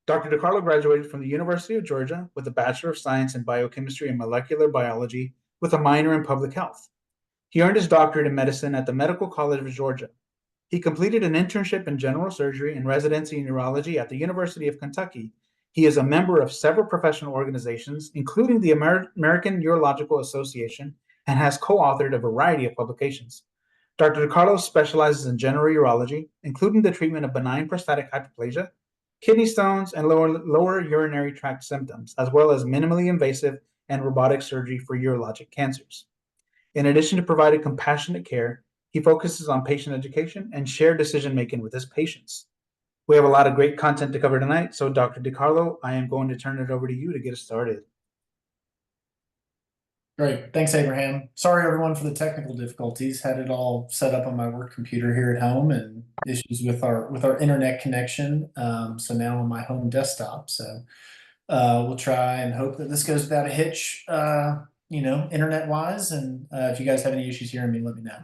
Dr. DiCarlo graduated from the University of Georgia with a Bachelor of Science in Biochemistry and Molecular Biology with a minor in Public Health. He earned his doctorate in medicine at the Medical College of Georgia. He completed an internship in general surgery and residency in urology at the University of Kentucky. He is a member of several professional organizations, including the American Urological Association, and has co-authored a variety of publications. Dr. DiCarlo specializes in general urology, including the treatment of benign prostatic hyperplasia, kidney stones, and lower urinary tract symptoms, as well as minimally invasive and robotic surgery for urologic cancers. In addition to providing compassionate care, he focuses on patient education and shared decision making with his patients. We have a lot of great content to cover tonight, so Dr. DiCarlo, I am going to turn it over to you to get us started. Great. Thanks, Abraham. Sorry, everyone, for the technical difficulties. Had it all set up on my work computer here at home and issues with our internet connection. So now on my home desktop. So we'll try and hope that this goes without a hitch, internet-wise. And if you guys have any issues hearing me, let me know.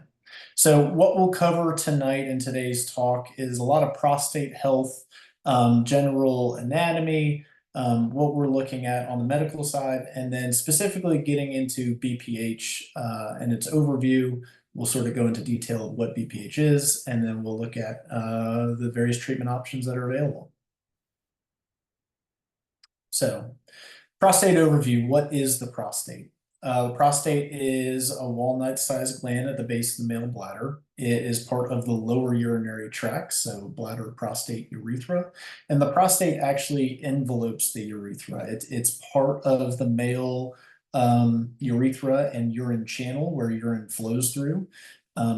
So what we'll cover tonight in today's talk is a lot of prostate health, general anatomy, what we're looking at on the medical side, and then specifically getting into BPH and its overview. We'll sort of go into detail of what BPH is, and then we'll look at the various treatment options that are available. So, prostate overview. What is the prostate? The prostate is a walnut-sized gland at the base of the male bladder. It is part of the lower urinary tract, so bladder, prostate, urethra. And the prostate actually envelopes the urethra. It's part of the male urethra and urine channel where urine flows through.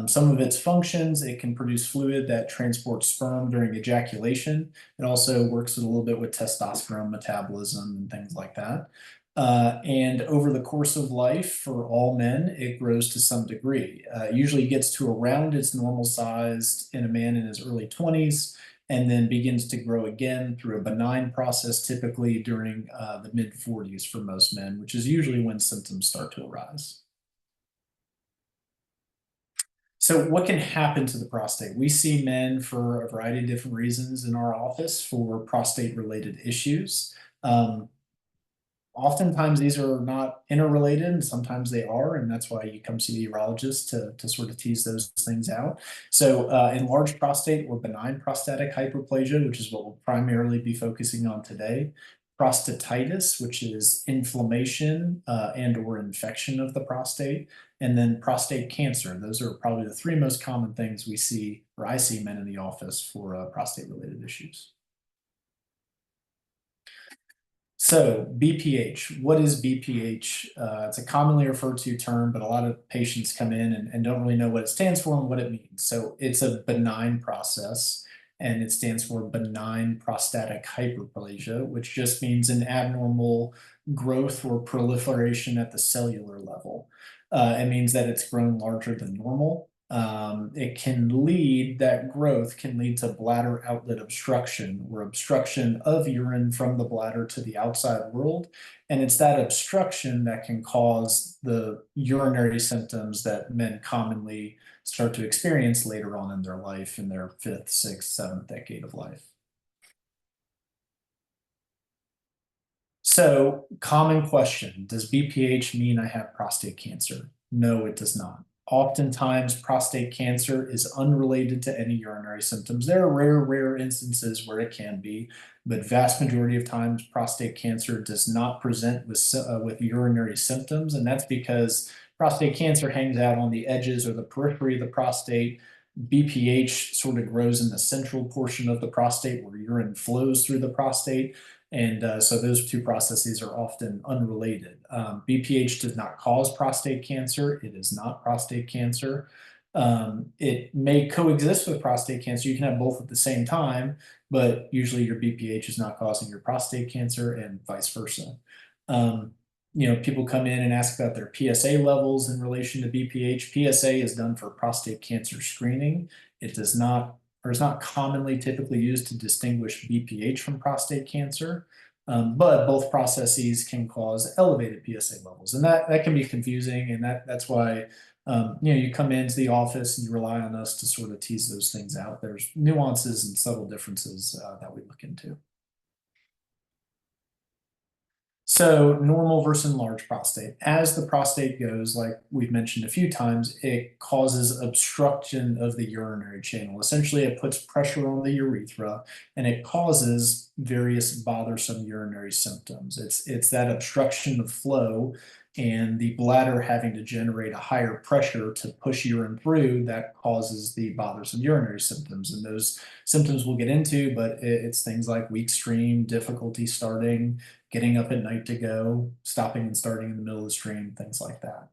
Some of its functions, it can produce fluid that transports sperm during ejaculation. It also works a little bit with testosterone metabolism and things like that. And over the course of life, for all men, it grows to some degree. Usually gets to around its normal size in a man in his early 20s, and then begins to grow again through a benign process, typically during the mid 40s for most men, which is usually when symptoms start to arise. So what can happen to the prostate? We see men for a variety of different reasons in our office for prostate-related issues. Oftentimes these are not interrelated, and sometimes they are, and that's why you come see the urologist to sort of tease those things out. So enlarged prostate or benign prostatic hyperplasia, which is what we'll primarily be focusing on today. Prostatitis, which is inflammation and or infection of the prostate, and then prostate cancer. Those are probably the three most common things we see, or I see men in the office for prostate-related issues. So BPH, what is BPH? It's a commonly referred to term, but a lot of patients come in and don't really know what it stands for and what it means. So it's a benign process, and it stands for benign prostatic hyperplasia, which just means an abnormal growth or proliferation at the cellular level. It means that it's grown larger than normal. That growth can lead to bladder outlet obstruction or obstruction of urine from the bladder to the outside world. And it's that obstruction that can cause the urinary symptoms that men commonly start to experience later on in their life, in their 5th, 6th, 7th decade of life. So, common question, does BPH mean I have prostate cancer? No, it does not. Oftentimes, prostate cancer is unrelated to any urinary symptoms. There are rare instances where it can be, but vast majority of times, prostate cancer does not present with urinary symptoms, and that's because prostate cancer hangs out on the edges or the periphery of the prostate. BPH sort of grows in the central portion of the prostate where urine flows through the prostate. And so those two processes are often unrelated. BPH does not cause prostate cancer. It is not prostate cancer. It may coexist with prostate cancer. You can have both at the same time, but usually your BPH is not causing your prostate cancer and vice versa. People come in and ask about their PSA levels in relation to BPH. PSA is done for prostate cancer screening. It does not, or is not commonly typically used to distinguish BPH from prostate cancer, but both processes can cause elevated PSA levels, and that can be confusing, and that's why you come into the office and you rely on us to sort of tease those things out. There's nuances and subtle differences that we look into. So normal versus enlarged prostate. As the prostate goes, like we've mentioned a few times, it causes obstruction of the urinary channel. Essentially, it puts pressure on the urethra and it causes various bothersome urinary symptoms. It's that obstruction of flow and the bladder having to generate a higher pressure to push urine through that causes the bothersome urinary symptoms. And those symptoms we'll get into, but it's things like weak stream, difficulty starting, getting up at night to go, stopping and starting in the middle of the stream, things like that.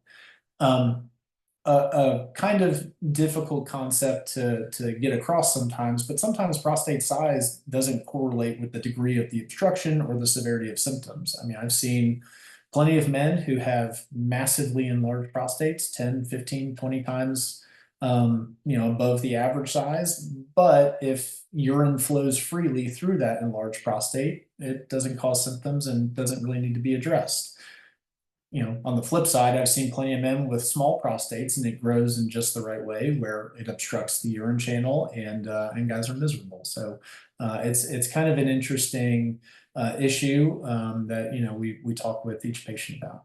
A kind of difficult concept to get across sometimes, but sometimes prostate size doesn't correlate with the degree of the obstruction or the severity of symptoms. I mean, I've seen plenty of men who have massively enlarged prostates, 10, 15, 20 times above the average size. But if urine flows freely through that enlarged prostate, it doesn't cause symptoms and doesn't really need to be addressed. On the flip side, I've seen plenty of men with small prostates and it grows in just the right way where it obstructs the urine channel and guys are miserable. So it's kind of an interesting issue that we talk with each patient about.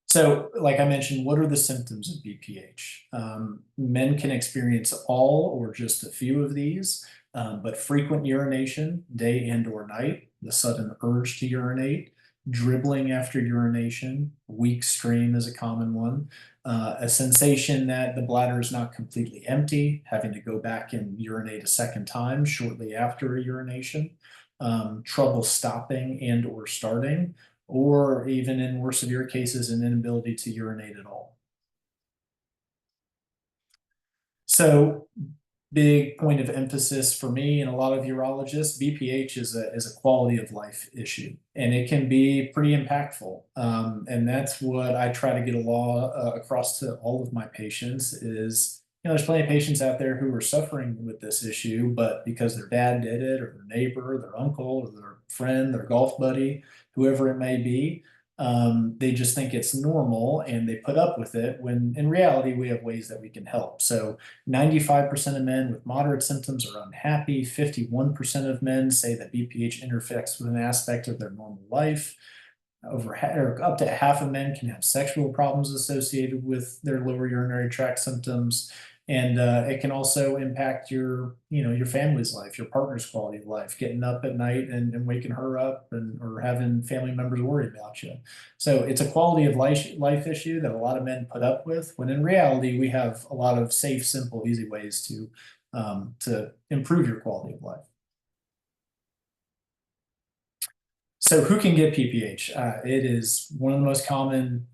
So, like I mentioned, what are the symptoms of BPH? Men can experience all or just a few of these, but frequent urination, day and or night, the sudden urge to urinate, dribbling after urination, weak stream is a common one, a sensation that the bladder is not completely empty, having to go back and urinate a second time shortly after a urination, trouble stopping and or starting, or even in more severe cases, an inability to urinate at all. So big point of emphasis for me and a lot of urologists, BPH is a quality of life issue, and it can be pretty impactful. And that's what I try to get across to all of my patients is, there's plenty of patients out there who are suffering with this issue, but because their dad did it, or their neighbor, their uncle, or their friend, their golf buddy, whoever it may be, they just think it's normal and they put up with it when in reality we have ways that we can help. So 95% of men with moderate symptoms are unhappy. 51% of men say that BPH interfects with an aspect of their normal life. Up to half of men can have sexual problems associated with their lower urinary tract symptoms. And it can also impact your family's life, your partner's quality of life, getting up at night and waking her up or having family members worry about you. So it's a quality of life issue that a lot of men put up with, when in reality, we have a lot of safe, simple, easy ways to improve your quality of life. So who can get BPH? It is one of the most common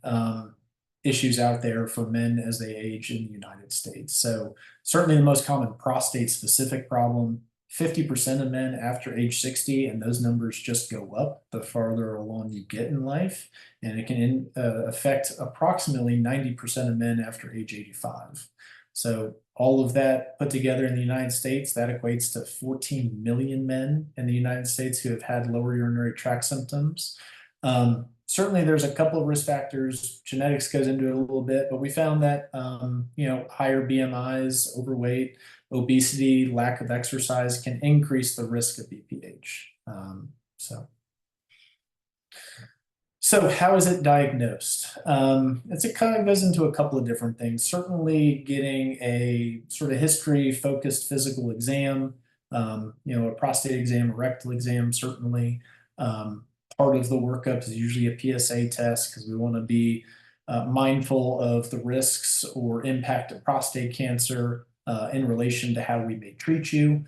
issues out there for men as they age in the United States. So certainly the most common prostate specific problem, 50% of men after age 60, and those numbers just go up the farther along you get in life. And it can affect approximately 90% of men after age 85. So all of that put together in the United States, that equates to 14 million men in the United States who have had lower urinary tract symptoms. Certainly there's a couple of risk factors. Genetics goes into it a little bit, but we found that, higher BMIs, overweight, obesity, lack of exercise can increase the risk of BPH. So how is it diagnosed? It kind of goes into a couple of different things. Certainly getting a sort of history-focused physical exam, a prostate exam, a rectal exam, certainly. Part of the workup is usually a PSA test because we want to be mindful of the risks or impact of prostate cancer in relation to how we may treat you.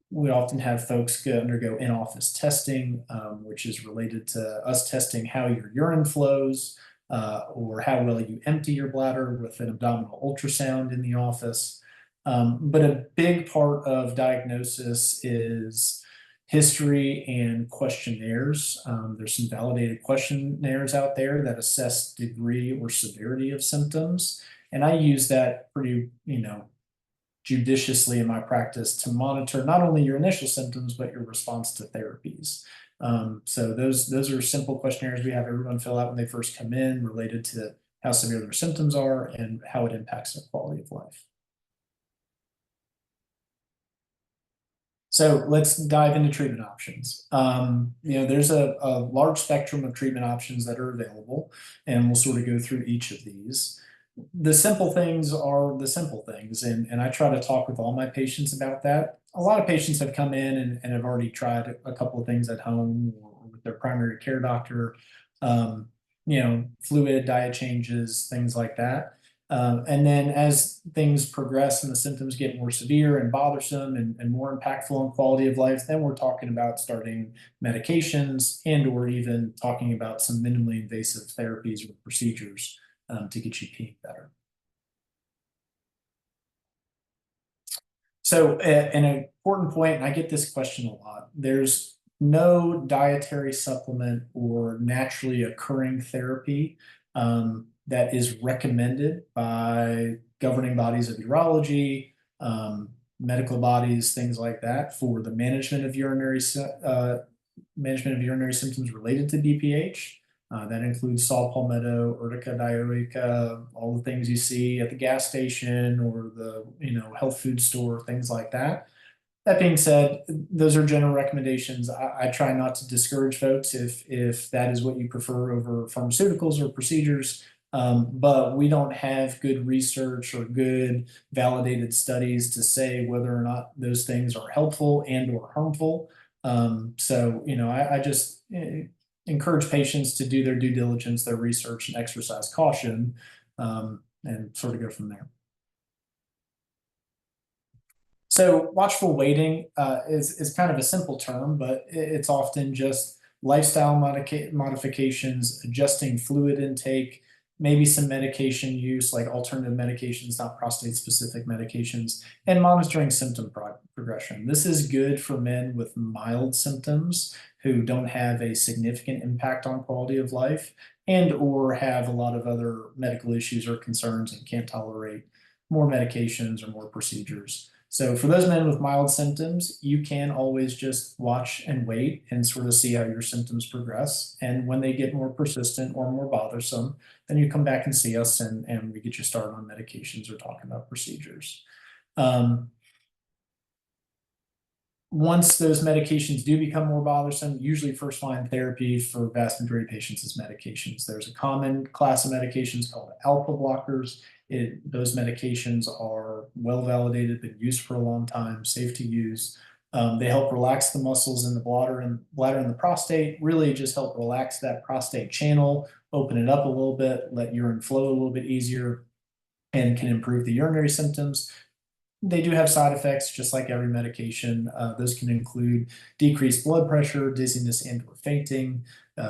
We often have folks undergo in-office testing, which is related to us testing how your urine flows or how well you empty your bladder with an abdominal ultrasound in the office. But a big part of diagnosis is history and questionnaires. There's some validated questionnaires out there that assess degree or severity of symptoms. And I use that pretty, judiciously in my practice to monitor not only your initial symptoms, but your response to therapies. So those are simple questionnaires we have everyone fill out when they first come in, related to how severe their symptoms are and how it impacts their quality of life. So let's dive into treatment options. There's a large spectrum of treatment options that are available, and we'll sort of go through each of these. The simple things are the simple things, and I try to talk with all my patients about that. A lot of patients have come in and have already tried a couple of things at home or with their primary care doctor, fluid, diet changes, things like that. And then as things progress and the symptoms get more severe and bothersome and more impactful on quality of life, then we're talking about starting medications and or even talking about some minimally invasive therapies or procedures to get you peeing better. So an important point, and I get this question a lot, there's no dietary supplement or naturally occurring therapy that is recommended by governing bodies of urology, medical bodies, things like that, for the management of urinary symptoms related to BPH. That includes saw palmetto, urtica dioica, all the things you see at the gas station or the health food store, things like that. That being said, those are general recommendations. I try not to discourage folks if that is what you prefer over pharmaceuticals or procedures. But we don't have good research or good validated studies to say whether or not those things are helpful and or harmful. I just encourage patients to do their due diligence, their research, and exercise caution, and sort of go from there. So watchful waiting is kind of a simple term, but it's often just lifestyle modifications, adjusting fluid intake, maybe some medication use like alternative medications, not prostate-specific medications, and monitoring symptom progression. This is good for men with mild symptoms who don't have a significant impact on quality of life and or have a lot of other medical issues or concerns and can't tolerate more medications or more procedures. So for those men with mild symptoms, you can always just watch and wait and sort of see how your symptoms progress. And when they get more persistent or more bothersome, then you come back and see us and we get you started on medications or talk about procedures. Once those medications do become more bothersome, usually first line therapy for vast majority of patients is medications. There's a common class of medications called alpha blockers. Those medications are well validated, been used for a long time, safe to use. They help relax the muscles in the bladder and the prostate, really just help relax that prostate channel, open it up a little bit, let urine flow a little bit easier, and can improve the urinary symptoms. They do have side effects, just like every medication. Those can include decreased blood pressure, dizziness and or fainting,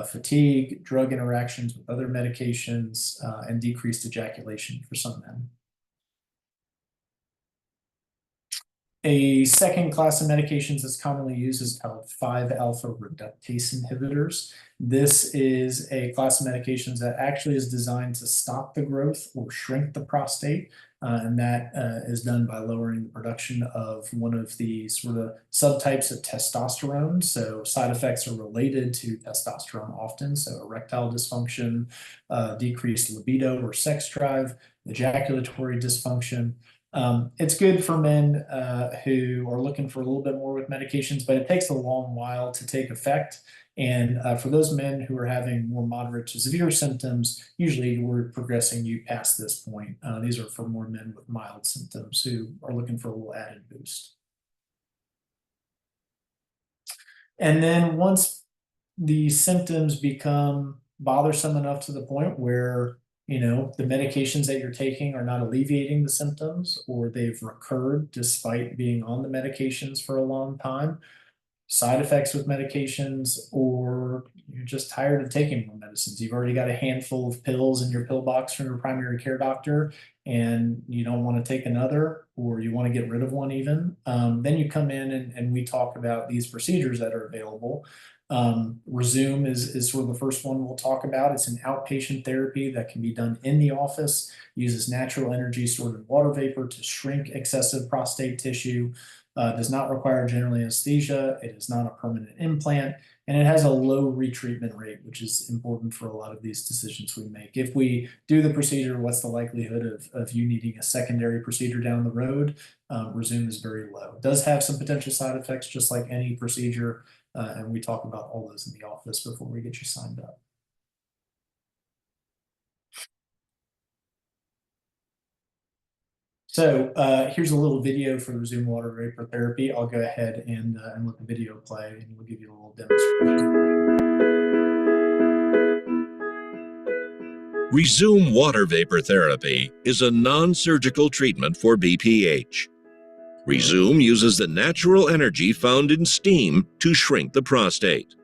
fatigue, drug interactions with other medications, and decreased ejaculation for some men. A second class of medications that's commonly used is called 5-alpha reductase inhibitors. This is a class of medications that actually is designed to stop the growth or shrink the prostate. And that is done by lowering the production of one of the sort of subtypes of testosterone. So side effects are related to testosterone often. So erectile dysfunction, decreased libido or sex drive, ejaculatory dysfunction. It's good for men who are looking for a little bit more with medications, but it takes a long while to take effect. And for those men who are having more moderate to severe symptoms, usually we're progressing you past this point. These are for more men with mild symptoms who are looking for a little added boost. And then once the symptoms become bothersome enough to the point where the medications that you're taking are not alleviating the symptoms or they've recurred despite being on the medications for a long time, side effects with medications, or you're just tired of taking more medicines. You've already got a handful of pills in your pill box from your primary care doctor and you don't want to take another, or you want to get rid of one even. Then you come in and we talk about these procedures that are available. Resum is sort of the first one we'll talk about. It's an outpatient therapy that can be done in the office, uses natural energy stored in water vapor to shrink excessive prostate tissue. does not require general anesthesia. It is not a permanent implant, and it has a low retreatment rate, which is important for a lot of these decisions we make. If we do the procedure, what's the likelihood of you needing a secondary procedure down the road? Resum is very low. It does have some potential side effects, just like any procedure, and we talk about all those in the office before we get you signed up. So here's a little video for Resum water vapor therapy. I'll go ahead and let the video play, and we'll give you a little demonstration. Resum water vapor therapy is a non-surgical treatment for BPH. Resum uses the natural energy found in steam to shrink the prostate.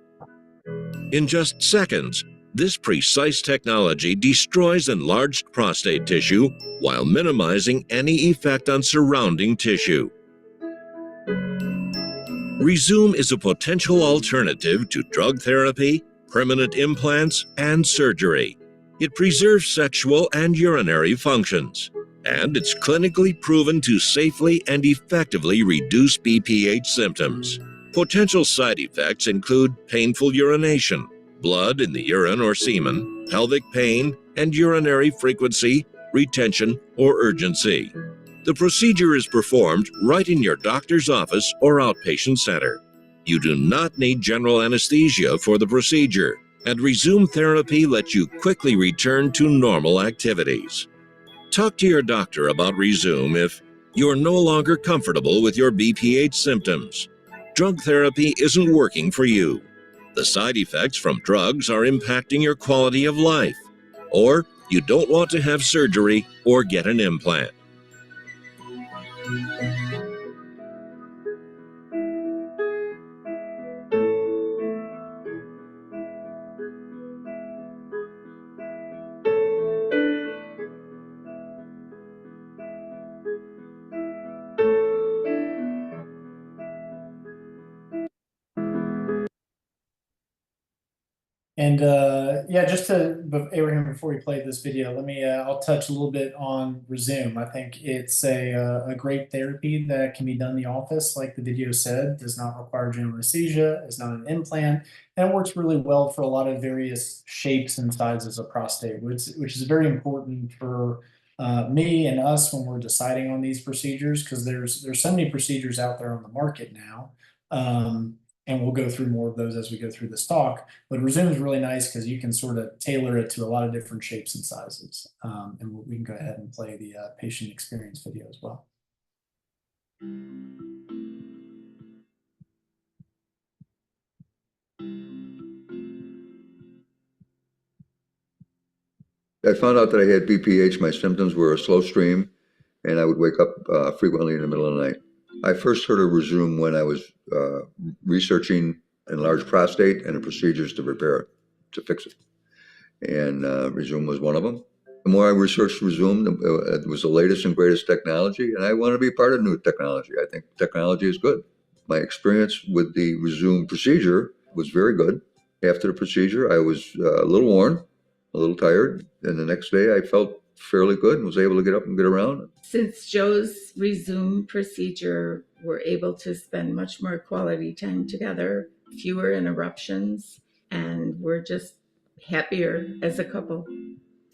In just seconds, this precise technology destroys enlarged prostate tissue while minimizing any effect on surrounding tissue. Resum is a potential alternative to drug therapy, permanent implants, and surgery. It preserves sexual and urinary functions, and it's clinically proven to safely and effectively reduce BPH symptoms. Potential side effects include painful urination, blood in the urine or semen, pelvic pain, and urinary frequency, retention, or urgency. The procedure is performed right in your doctor's office or outpatient center. You do not need general anesthesia for the procedure, and Resum therapy lets you quickly return to normal activities. Talk to your doctor about Resum if you're no longer comfortable with your BPH symptoms. Drug therapy isn't working for you. The side effects from drugs are impacting your quality of life, or you don't want to have surgery or get an implant. And yeah, just Abraham, before we play this video, let me, I'll touch a little bit on Resum. I think it's a great therapy that can be done in the office, like the video said, does not require general anesthesia, is not an implant, and it works really well for a lot of various shapes and sizes of prostate, which is very important for me and us when we're deciding on these procedures, because there's so many procedures out there on the market now. And we'll go through more of those as we go through this talk. But Resum is really nice because you can sort of tailor it to a lot of different shapes and sizes. And we can go ahead and play the patient experience video as well. I found out that I had BPH. My symptoms were a slow stream, and I would wake up frequently in the middle of the night. I first heard of Resum when I was researching enlarged prostate and the procedures to repair it, to fix it. And Resum was one of them. The more I researched Resum, it was the latest and greatest technology, and I want to be part of new technology. I think technology is good. My experience with the Resum procedure was very good. After the procedure, I was a little worn, a little tired, and the next day I felt fairly good and was able to get up and get around. Since Joe's Resum procedure, we're able to spend much more quality time together, fewer interruptions, and we're just happier as a couple.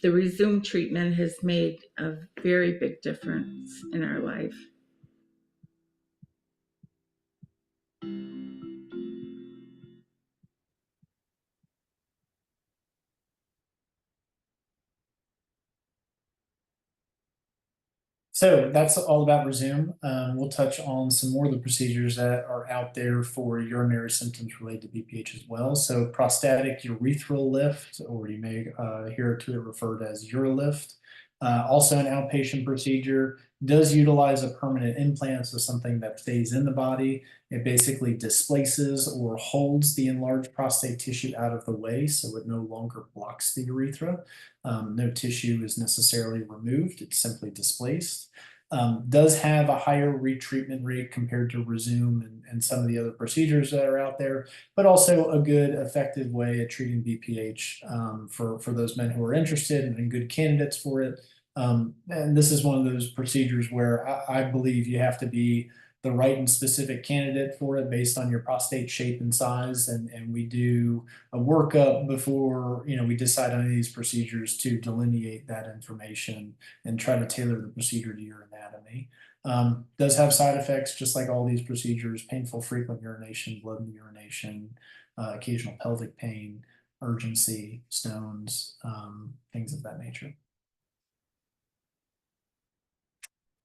The Resum treatment has made a very big difference in our life. So that's all about Resum. We'll touch on some more of the procedures that are out there for urinary symptoms related to BPH as well. So prostatic urethral lift, or you may hear it referred as urolift. Also an outpatient procedure, does utilize a permanent implant, so something that stays in the body. It basically displaces or holds the enlarged prostate tissue out of the way, so it no longer blocks the urethra. No tissue is necessarily removed, it's simply displaced. Does have a higher retreatment rate compared to Resum and some of the other procedures that are out there, but also a good, effective way of treating BPH for those men who are interested and good candidates for it. And this is one of those procedures where I believe you have to be the right and specific candidate for it based on your prostate shape and size. And we do a workup before, we decide on any of these procedures to delineate that information and try to tailor the procedure to your anatomy. Does have side effects, just like all these procedures: painful, frequent urination, blood in the urination, occasional pelvic pain, urgency, stones, things of that nature.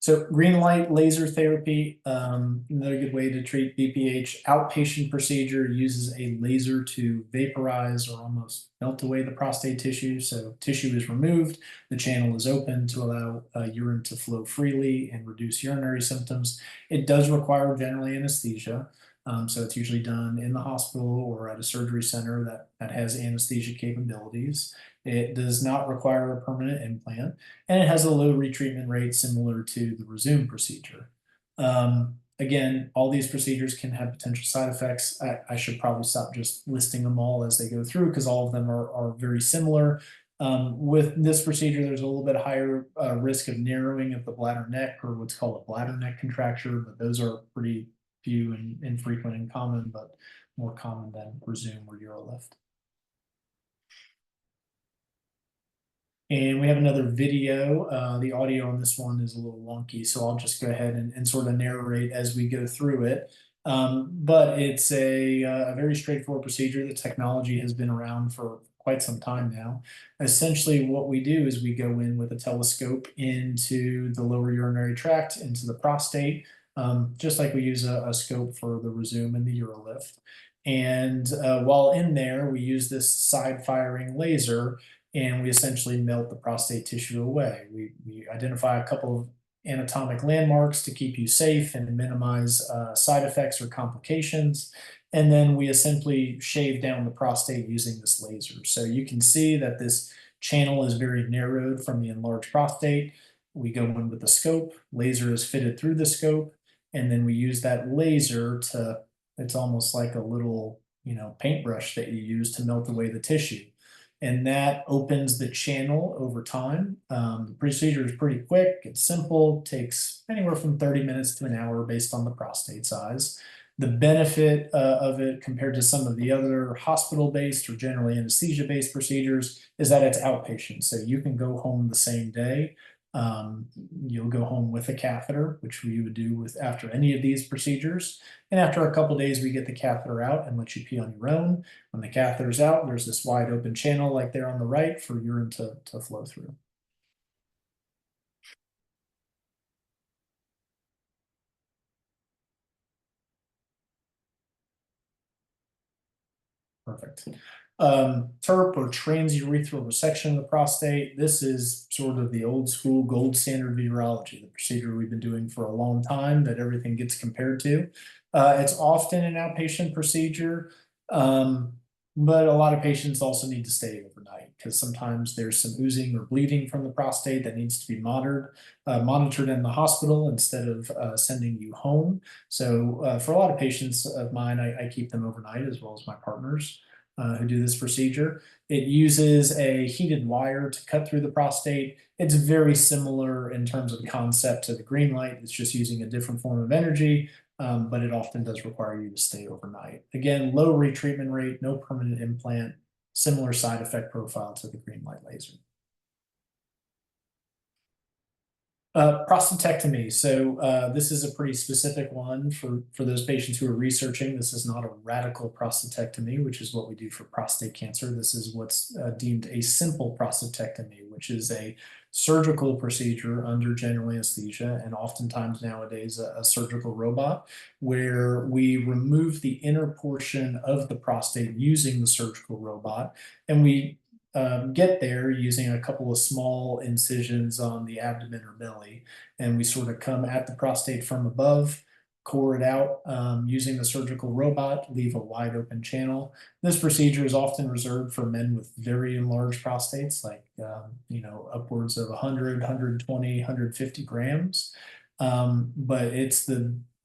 So green light laser therapy, another good way to treat BPH. Outpatient procedure uses a laser to vaporize or almost melt away the prostate tissue. So tissue is removed, the channel is open to allow urine to flow freely and reduce urinary symptoms. It does require generally anesthesia. So it's usually done in the hospital or at a surgery center that has anesthesia capabilities. It does not require a permanent implant, and it has a low retreatment rate similar to the resum procedure. Again, all these procedures can have potential side effects. I should probably stop just listing them all as they go through, because all of them are very similar. With this procedure, there's a little bit higher risk of narrowing of the bladder neck, or what's called a bladder neck contracture, but those are pretty few and infrequent and common, but more common than resum or urolift. And we have another video. The audio on this one is a little wonky, so I'll just go ahead and sort of narrate as we go through it. But it's a very straightforward procedure. The technology has been around for quite some time now. Essentially, what we do is we go in with a telescope into the lower urinary tract, into the prostate, just like we use a scope for the resum and the urolift. And while in there, we use this side-firing laser, and we essentially melt the prostate tissue away. We identify a couple of anatomic landmarks to keep you safe and minimize side effects or complications. And then we simply shave down the prostate using this laser. So you can see that this channel is very narrowed from the enlarged prostate. We go in with the scope, laser is fitted through the scope, and then we use that laser to, it's almost like a little, paintbrush that you use to melt away the tissue. And that opens the channel over time. The procedure is pretty quick, it's simple, takes anywhere from 30 minutes to an hour based on the prostate size. The benefit of it compared to some of the other hospital-based or generally anesthesia-based procedures is that it's outpatient. So you can go home the same day. You'll go home with a catheter, which we would do with after any of these procedures. And after a couple days, we get the catheter out and let you pee on your own. When the catheter's out, there's this wide open channel like there on the right for urine to flow through. Perfect. TURP, or transurethral resection of the prostate. This is sort of the old school gold standard of urology, the procedure we've been doing for a long time that everything gets compared to. It's often an outpatient procedure, but a lot of patients also need to stay overnight because sometimes there's some oozing or bleeding from the prostate that needs to be monitored in the hospital instead of sending you home. So for a lot of patients of mine, I keep them overnight, as well as my partners who do this procedure. It uses a heated wire to cut through the prostate. It's very similar in terms of concept to the green light. It's just using a different form of energy, but it often does require you to stay overnight. Again, low retreatment rate, no permanent implant, similar side effect profile to the green light laser. Prostatectomy. So this is a pretty specific one for those patients who are researching. This is not a radical prostatectomy, which is what we do for prostate cancer. This is what's deemed a simple prostatectomy, which is a surgical procedure under general anesthesia, and oftentimes nowadays a surgical robot, where we remove the inner portion of the prostate using the surgical robot, and we get there using a couple of small incisions on the abdomen or belly, and we sort of come at the prostate from above, core it out using the surgical robot, leave a wide open channel. This procedure is often reserved for men with very enlarged prostates, like upwards of 100, 120, 150 grams. But it's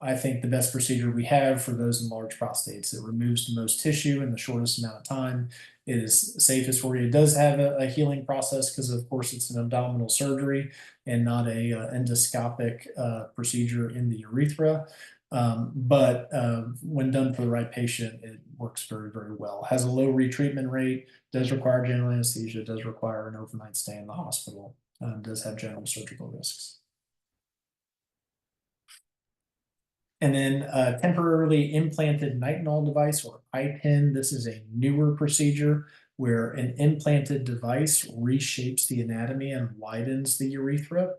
I think the best procedure we have for those enlarged prostates. It removes the most tissue in the shortest amount of time. It is safest for you. It does have a healing process because, of course, it's an abdominal surgery and not a endoscopic procedure in the urethra. But when done for the right patient, it works very, very well. Has a low retreatment rate, does require general anesthesia, does require an overnight stay in the hospital, does have general surgical risks. And then temporarily implanted nitinol device, or IPIN. This is a newer procedure where an implanted device reshapes the anatomy and widens the urethra.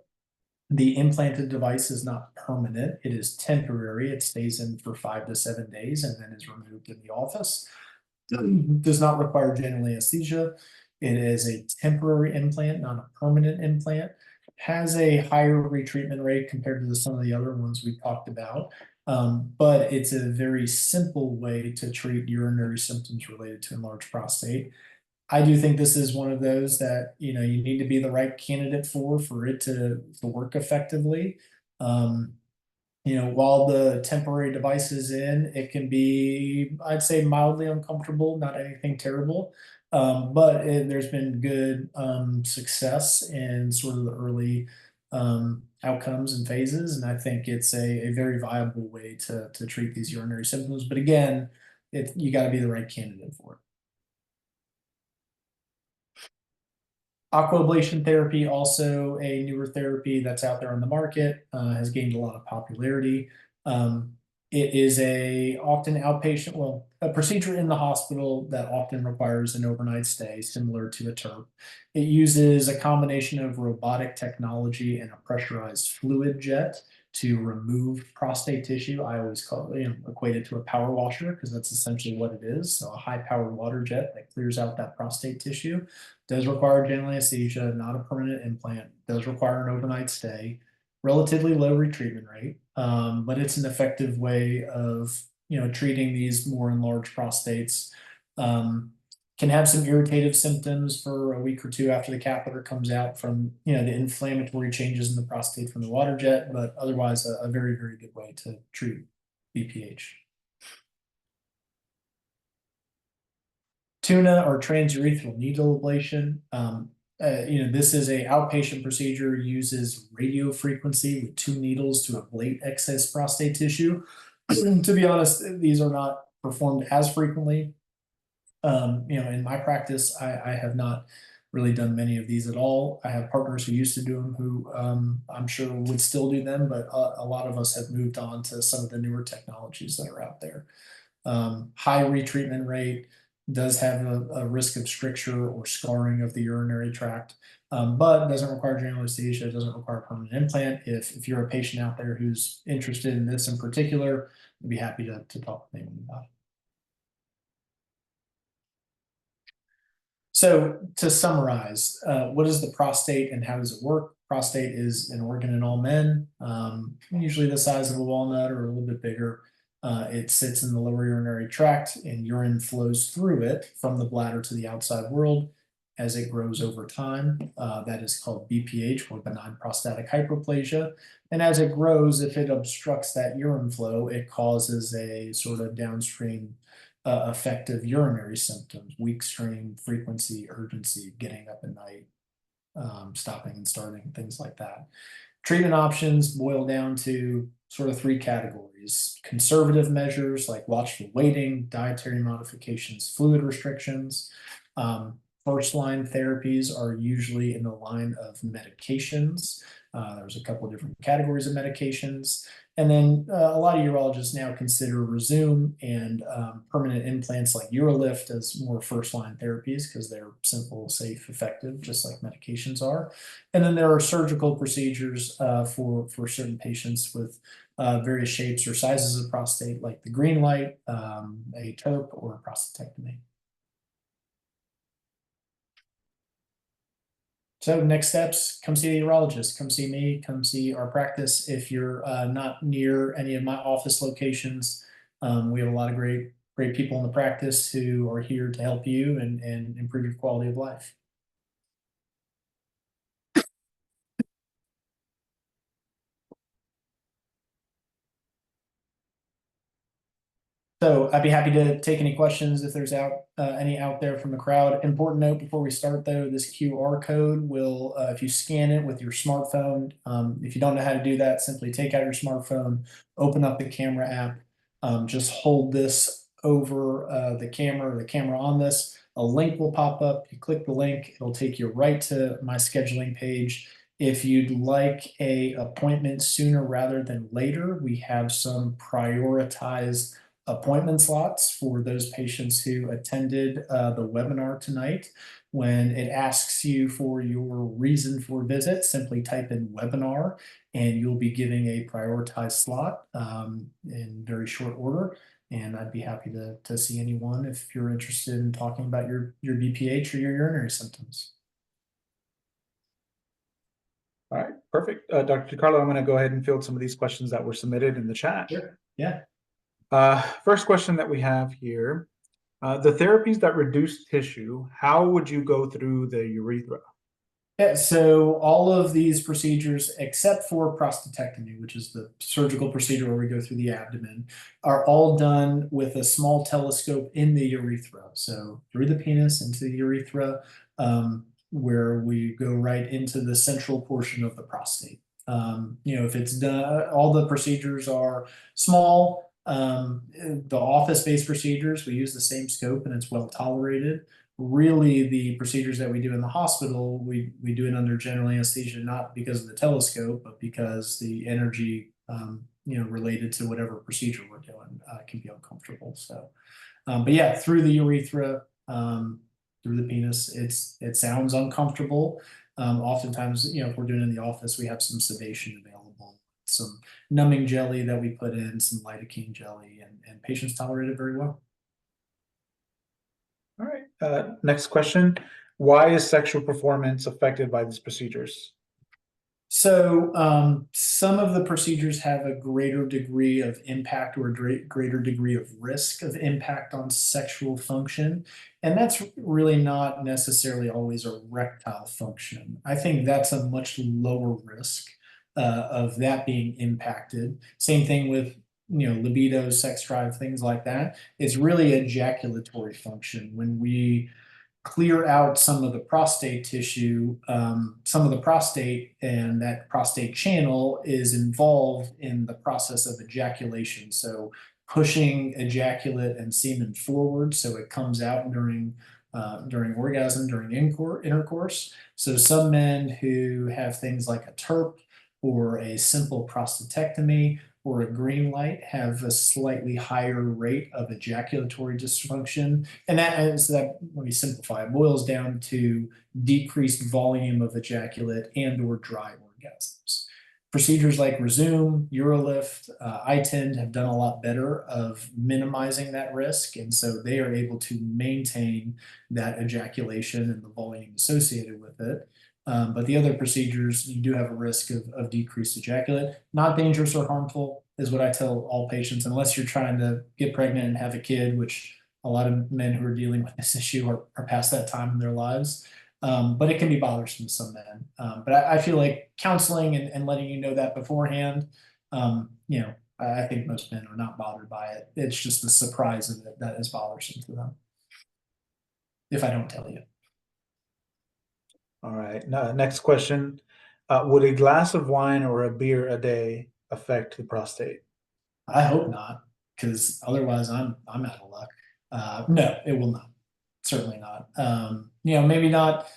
The implanted device is not permanent. It is temporary. It stays in for 5 to 7 days and then is removed in the office. Does not require general anesthesia. It is a temporary implant, not a permanent implant. Has a higher retreatment rate compared to some of the other ones we talked about. But it's a very simple way to treat urinary symptoms related to enlarged prostate. I do think this is one of those that, you need to be the right candidate for it to work effectively. While the temporary device is in, it can be, I'd say, mildly uncomfortable, not anything terrible. But there's been good success in sort of the early outcomes and phases, and I think it's a very viable way to treat these urinary symptoms. But again, you got to be the right candidate for it. Aquablation therapy, also a newer therapy that's out there on the market, has gained a lot of popularity. It is often outpatient, a procedure in the hospital that often requires an overnight stay, similar to a TURP. It uses a combination of robotic technology and a pressurized fluid jet to remove prostate tissue. I always equate it to a power washer, because that's essentially what it is. So a high-powered water jet that clears out that prostate tissue. Does require general anesthesia, not a permanent implant. Does require an overnight stay. Relatively low retreatment rate, but it's an effective way of treating these more enlarged prostates. Can have some irritative symptoms for a week or two after the catheter comes out from the inflammatory changes in the prostate from the water jet, but otherwise a very, very good way to treat BPH. Tuna or transurethral needle ablation. This is a outpatient procedure, uses radiofrequency with 2 needles to ablate excess prostate tissue. To be honest, these are not performed as frequently. In my practice, I have not really done many of these at all. I have partners who used to do them who I'm sure would still do them, but a lot of us have moved on to some of the newer technologies that are out there. High retreatment rate, does have a risk of stricture or scarring of the urinary tract, but doesn't require general anesthesia, doesn't require a permanent implant. If you're a patient out there who's interested in this in particular, I'd be happy to talk with anyone about it. So to summarize, what is the prostate and how does it work? Prostate is an organ in all men, usually the size of a walnut or a little bit bigger. It sits in the lower urinary tract and urine flows through it from the bladder to the outside world as it grows over time. That is called BPH, or benign prostatic hyperplasia. And as it grows, if it obstructs that urine flow, it causes a sort of downstream effect of urinary symptoms: weak stream, frequency, urgency, getting up at night, stopping and starting, things like that. Treatment options boil down to sort of 3 categories: conservative measures like watchful waiting, dietary modifications, fluid restrictions. First-line therapies are usually in the line of medications. There's a couple of different categories of medications. And then a lot of urologists now consider resum and permanent implants like UroLift as more first-line therapies because they're simple, safe, effective, just like medications are. And then there are surgical procedures for certain patients with various shapes or sizes of prostate, like the green light, a TURP, or a prostatectomy. So next steps, come see the urologist, come see me, come see our practice. If you're not near any of my office locations, we have a lot of great people in the practice who are here to help you and improve your quality of life. So I'd be happy to take any questions if there's any out there from the crowd. Important note before we start though, this QR code will, if you scan it with your smartphone, if you don't know how to do that, simply take out your smartphone, open up the camera app, just hold this over the camera on this. A link will pop up. You click the link, it'll take you right to my scheduling page. If you'd like a appointment sooner rather than later, we have some prioritized appointment slots for those patients who attended the webinar tonight. When it asks you for your reason for visit, simply type in webinar and you'll be getting a prioritized slot in very short order. And I'd be happy to see anyone if you're interested in talking about your BPH or your urinary symptoms. All right, perfect. Dr. DiCarlo, I'm going to go ahead and field some of these questions that were submitted in the chat. Sure. Yeah. First question that we have here, the therapies that reduce tissue, how would you go through the urethra? Yeah, so all of these procedures, except for prostatectomy, which is the surgical procedure where we go through the abdomen, are all done with a small telescope in the urethra. So through the penis into the urethra, where we go right into the central portion of the prostate. If it's done, all the procedures are small. The office-based procedures, we use the same scope and it's well tolerated. Really, the procedures that we do in the hospital, we do it under general anesthesia, not because of the telescope, but because the energy, related to whatever procedure we're doing can be uncomfortable. So, but yeah, through the urethra, through the penis, it sounds uncomfortable. Oftentimes, if we're doing it in the office, we have some sedation available, some numbing jelly that we put in, some lidocaine jelly, and patients tolerate it very well. All right, next question. Why is sexual performance affected by these procedures? So some of the procedures have a greater degree of impact or a greater degree of risk of impact on sexual function. And that's really not necessarily always erectile function. I think that's a much lower risk of that being impacted. Same thing with libido, sex drive, things like that. It's really ejaculatory function. When we clear out some of the prostate tissue, some of the prostate and that prostate channel is involved in the process of ejaculation. So pushing ejaculate and semen forward so it comes out during orgasm, during intercourse. So some men who have things like a TURP or a simple prostatectomy or a green light have a slightly higher rate of ejaculatory dysfunction. And let me simplify, it boils down to decreased volume of ejaculate and or dry orgasms. Procedures like resum, urolift, I-tend have done a lot better of minimizing that risk. And so they are able to maintain that ejaculation and the volume associated with it. But the other procedures, you do have a risk of decreased ejaculate. Not dangerous or harmful is what I tell all patients, unless you're trying to get pregnant and have a kid, which a lot of men who are dealing with this issue are past that time in their lives. But it can be bothersome to some men. But I feel like counseling and letting you know that beforehand, I think most men are not bothered by it. It's just the surprise of it that is bothersome to them, if I don't tell you. All right, next question. Would a glass of wine or a beer a day affect the prostate? I hope not, because otherwise I'm out of luck. No, it will not. Certainly not. Maybe not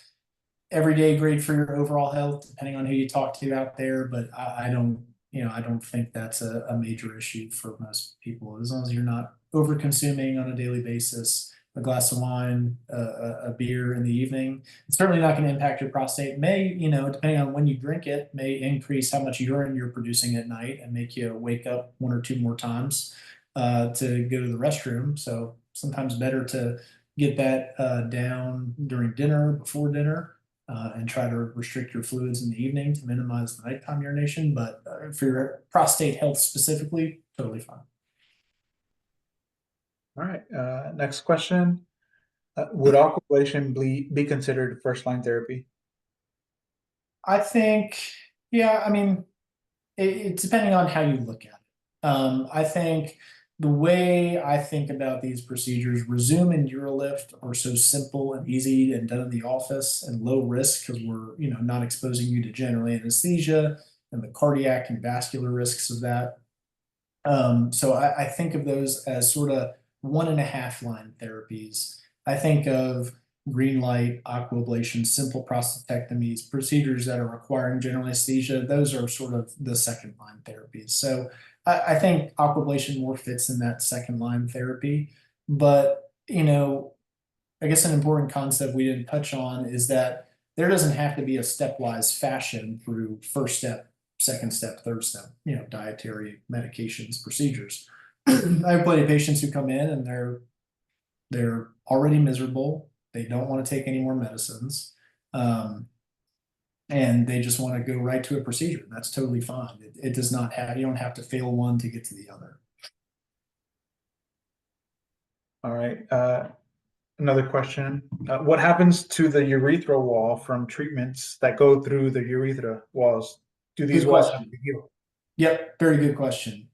every day great for your overall health, depending on who you talk to out there, but I don't think that's a major issue for most people. As long as you're not over consuming on a daily basis, a glass of wine, a beer in the evening, it's certainly not going to impact your prostate. May, depending on when you drink it, may increase how much urine you're producing at night and make you wake up one or two more times to go to the restroom. So sometimes better to get that down during dinner, before dinner, and try to restrict your fluids in the evening to minimize the nighttime urination. But for your prostate health specifically, totally fine. All right, next question. Would aquablation be considered first-line therapy? I think, yeah, I mean, it's depending on how you look at it. I think the way I think about these procedures, Resum and Urolift are so simple and easy and done in the office and low risk because we're, not exposing you to general anesthesia and the cardiac and vascular risks of that. So I think of those as sort of 1.5 line therapies. I think of green light, aquablation, simple prostatectomies, procedures that are requiring general anesthesia. Those are sort of the second line therapies. So I think aquablation more fits in that second line therapy. But, I guess an important concept we didn't touch on is that there doesn't have to be a stepwise fashion through first step, second step, third step, dietary, medications, procedures. I have plenty of patients who come in and they're already miserable. They don't want to take any more medicines. And they just want to go right to a procedure. That's totally fine. It does not have, you don't have to fail one to get to the other. All right. Another question. What happens to the urethral wall from treatments that go through the urethra walls? Do these Good walls have question. to heal? Yep, very good question.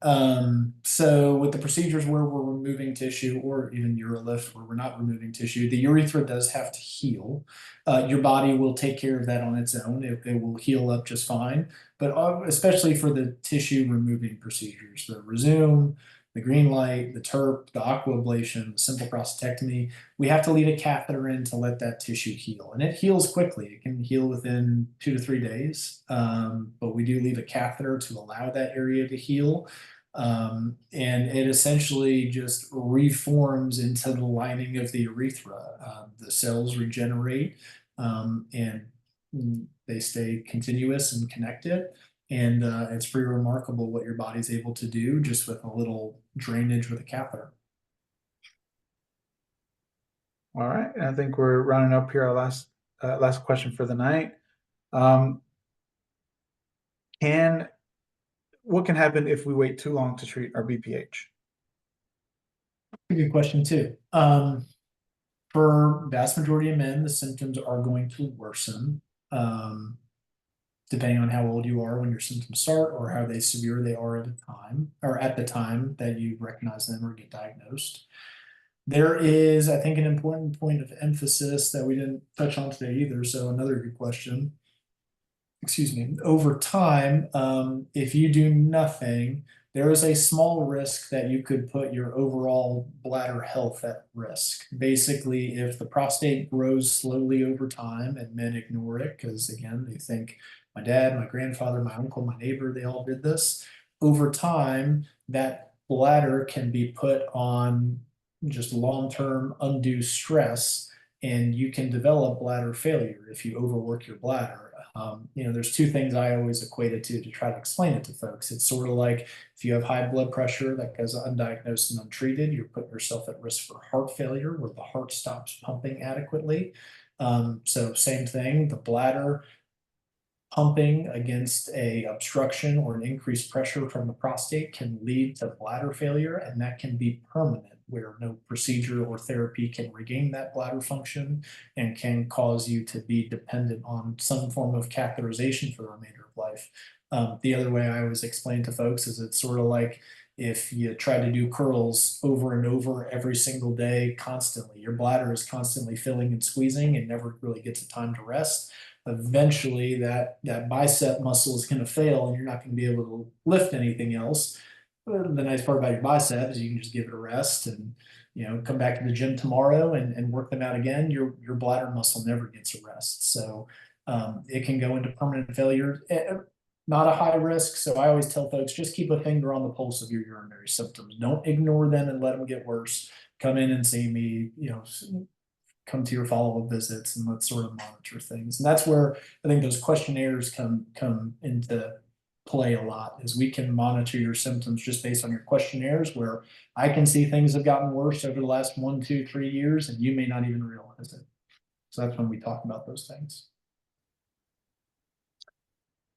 So with the procedures where we're removing tissue, or even Urolift where we're not removing tissue, the urethra does have to heal. Your body will take care of that on its own. It will heal up just fine. But especially for the tissue removing procedures, the Resum, the green light, the TURP, the aquablation, the simple prostatectomy, we have to leave a catheter in to let that tissue heal. And it heals quickly. It can heal within 2 to 3 days. But we do leave a catheter to allow that area to heal. And it essentially just reforms into the lining of the urethra. The cells regenerate and they stay continuous and connected. And it's pretty remarkable what your body's able to do just with a little drainage with a catheter. All right. I think we're rounding up here. Our last question for the night. What can happen if we wait too long to treat our BPH? Good question too. For vast majority of men, the symptoms are going to worsen. Depending on how old you are when your symptoms start or how severe they are at the time that you recognize them or get diagnosed. There is, I think, an important point of emphasis that we didn't touch on today either. So another good question. Excuse me. Over time, if you do nothing, there is a small risk that you could put your overall bladder health at risk. Basically, if the prostate grows slowly over time and men ignore it, because again, they think my dad, my grandfather, my uncle, my neighbor, they all did this. Over time, that bladder can be put on just long-term undue stress, and you can develop bladder failure if you overwork your bladder. There's two things I always equate it to try to explain it to folks. It's sort of like if you have high blood pressure that goes undiagnosed and untreated, you're putting yourself at risk for heart failure where the heart stops pumping adequately. So same thing, the bladder pumping against a obstruction or an increased pressure from the prostate can lead to bladder failure, and that can be permanent, where no procedure or therapy can regain that bladder function and can cause you to be dependent on some form of catheterization for the remainder of life. The other way I always explain to folks is it's sort of like if you try to do curls over and over every single day constantly, your bladder is constantly filling and squeezing and never really gets a time to rest. Eventually that bicep muscle is going to fail and you're not going to be able to lift anything else. But the nice part about your bicep is you can just give it a rest and come back to the gym tomorrow and work them out again. Your bladder muscle never gets a rest. So it can go into permanent failure. Not a high risk. So I always tell folks, just keep a finger on the pulse of your urinary symptoms. Don't ignore them and let them get worse. Come in and see me, come to your follow-up visits, and let's sort of monitor things. And that's where I think those questionnaires come into play a lot, is we can monitor your symptoms just based on your questionnaires, where I can see things have gotten worse over the last 1, 2, 3 years, and you may not even realize it. So that's when we talk about those things.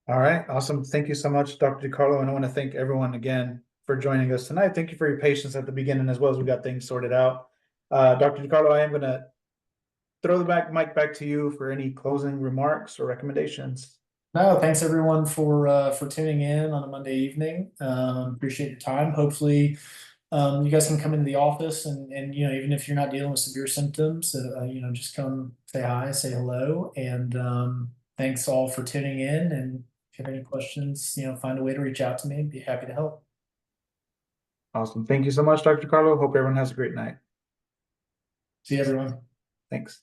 All right, awesome. Thank you so much, Dr. DiCarlo. And I want to thank everyone again for joining us tonight. Thank you for your patience at the beginning as well as we got things sorted out. Dr. DiCarlo, I am going to throw the mic back to you for any closing remarks or recommendations. No, thanks everyone for tuning in on a Monday evening. Appreciate your time. Hopefully You guys can come into the office and you know, even if you're not dealing with severe symptoms, you know, just come say hi, say hello, and thanks all for tuning in. And if you have any questions, you know, find a way to reach out to me. I'd be happy to help. Awesome. Thank you so much, Dr. DiCarlo. Hope everyone has a great night. See you, everyone. Thanks.